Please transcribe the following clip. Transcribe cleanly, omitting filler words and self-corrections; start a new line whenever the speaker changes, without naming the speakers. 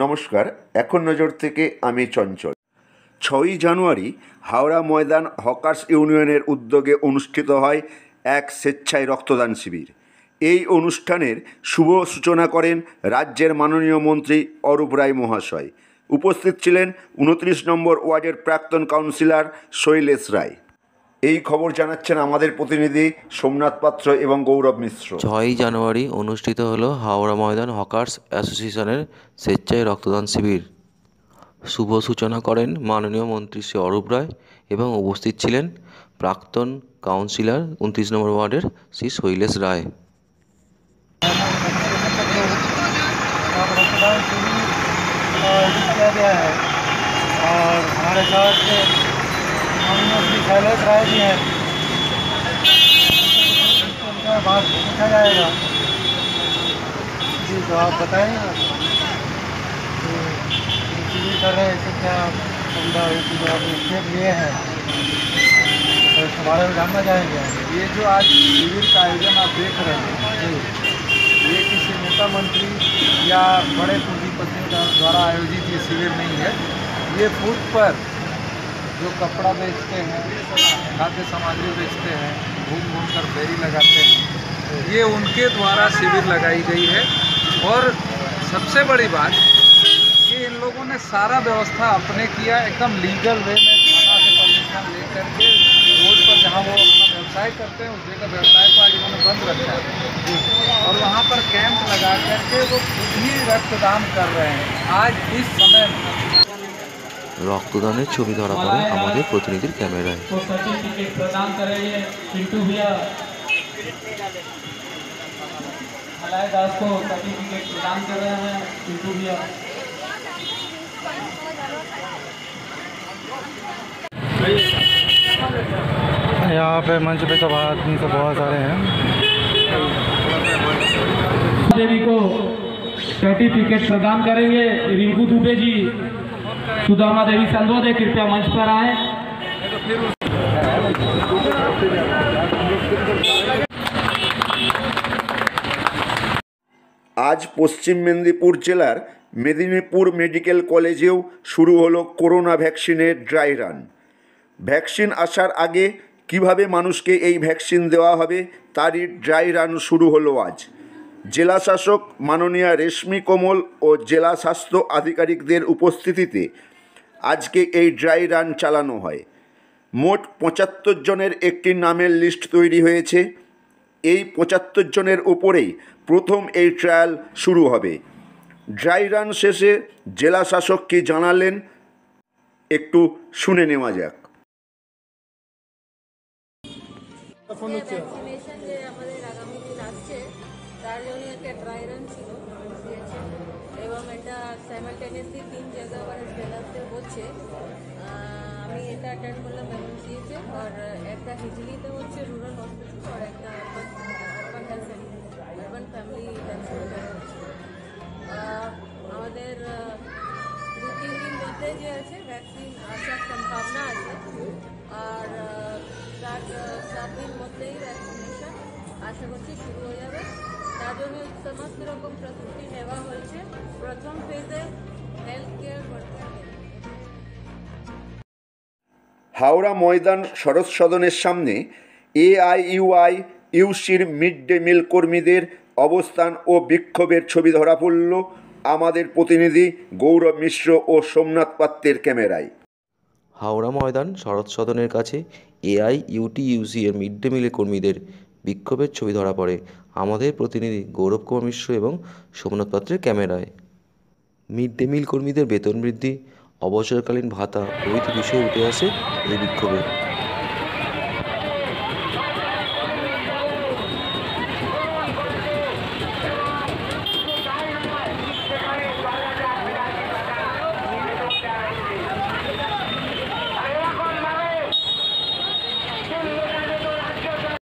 নমস্কার, এখন নজর থেকে আমি চঞ্চল। 6ই জানুয়ারি হাওড়া ময়দান হকার্স ইউনিয়নের উদ্যোগে অনুষ্ঠিত হয় এক স্বেচ্ছায় রক্তদান শিবির। এই অনুষ্ঠানের শুভ সূচনা করেন রাজ্যের মাননীয় মন্ত্রী অরূপ রায় মহাশয়। উপস্থিত ছিলেন 29 নম্বর ওয়ার্ডের প্রাক্তন কাউন্সিলর শৈলেশ রায়। এই খবর জানাচ্ছেন আমাদের প্রতিনিধি সোমনাথ পাত্র এবং গৌরব মিশ্র।
6ই জানুয়ারি অনুষ্ঠিত হলো হাওড়া ময়দান হকার্স অ্যাসোসিয়েশনের স্বেচ্ছায় রক্তদান শিবির। শুভ সূচনা করেন মাননীয় মন্ত্রী শ্রী অরূপ রায় এবং উপস্থিত ছিলেন প্রাক্তন কাউন্সিলর 29 নম্বর ওয়ার্ডের শ্রী শৈলেশ রায়।
और हमारे साथ माननीय श्री शैलेश राय जी हैं, उनका बात पूछा जाएगा। जी तो आप बताएंगे शिविर कर रहे हैं, क्या सुविधा होती जो आपने स्टेप लिए हैं तो इसके बारे में जानना चाहेंगे।
ये जो आज शिविर का आयोजन आप देख रहे हैं, ये किसी नेता मंत्री या बड़े पूंजीपतियों द्वारा आयोजित ये शिविर नहीं है। ये फूड पर जो कपड़ा बेचते हैं, खाद्य सामग्री बेचते हैं, घूम घूम कर फेरी लगाते हैं, ये उनके द्वारा शिविर लगाई गई है। और सबसे बड़ी बात कि इन लोगों ने सारा व्यवस्था अपने किया, एकदम लीगल वे में थाना से परमिशन लेकर के रोड पर जहाँ वो अपना व्यवसाय करते हैं उस जगह व्यवसाय को आज उन्होंने बंद रखा है और वहाँ पर कैंप लगा करके वो खुद ही रक्तदान कर रहे हैं। आज इस समय
রক্তদানের ছবি ধরা পড়ে আমাদের প্রতিনিধির ক্যামেরায়।
सर्टिफिकेट प्रदान कर रहे हैं पिंटू भैया, मलाय दास को सर्टिफिकेट प्रदान कर रहे हैं पिंटू भैया।
यहाँ पे मंच पे तो आदमी तो बहुत सारे हैं।
देवी को सर्टिफिकेट प्रदान करेंगे रिंकू दुबे जी। सुदामा देवी संदोदे कृपया मंच पर आए।
আজ পশ্চিম মেদিনীপুর জেলার মেদিনীপুর মেডিকেল কলেজেও শুরু হলো করোনা ভ্যাকসিনের ড্রাই রান। ভ্যাকসিন আসার আগে কিভাবে মানুষকে এই ভ্যাকসিন দেওয়া হবে তারই ড্রাই রান শুরু হলো আজ। জেলা শাসক মাননীয়া রেশমি কমল ও জেলা স্বাস্থ্য আধিকারিকদের উপস্থিতিতে আজকে এই ড্রাই রান চালানো হয়। মোট 75 জনের একটি নামের লিস্ট তৈরি হয়েছে। এই 75 জনের ওপরেই প্রথম এই ট্রায়াল শুরু হবে। ড্রাই রান শেষে জেলা শাসক কি জানালেন একটু শুনে নেওয়া যাক।
ভ্যাকসিনেশন যে আমাদের আগামী দিন আসছে তার জন্য একটা ড্রাই রান ছিল দিয়েছে এবং এটা সাইমালটেনিয়াসলি 3 জায়গা জেলাতে হচ্ছে। আমি এটা অ্যাটেন্ড করলাম এমএমসিএতে আর একটা হিজলিতে হচ্ছে রুরাল হসপিটাল আর একটা urban health urban family health centre হচ্ছে। আমাদের 2-3 দিন মধ্যে যে আছে ভ্যাকসিন আসার সম্ভাবনা আছে আর তার 7 দিন মধ্যেই ভ্যাকসিনেশন আশা করছি শুরু হয়ে যাবে। তার জন্য সমস্ত রকম প্রস্তুতি নেওয়া হয়েছে। প্রথম ফেজে health care worker.
Howrah Maidan শরৎ সদনের সামনে AIUI-UCর মিড ডে মিল কর্মীদের অবস্থান ও বিক্ষোভের ছবি ধরা পড়ল আমাদের প্রতিনিধি গৌরব মিশ্র ও সোমনাথ পাত্রের ক্যামেরায়।
হাওড়া ময়দান শরৎ সদনের কাছে AIUTUC এর মিড ডে মিলের কর্মীদের বিক্ষোভের ছবি ধরা পড়ে আমাদের প্রতিনিধি গৌরব কুমার মিশ্র এবং সোমনাথ পাত্রের ক্যামেরায়। মিড ডে মিল কর্মীদের বেতন বৃদ্ধি, অবসরকালীন ভাতা প্রভৃতি বিষয়ে উঠে আসে এই বিক্ষোভে।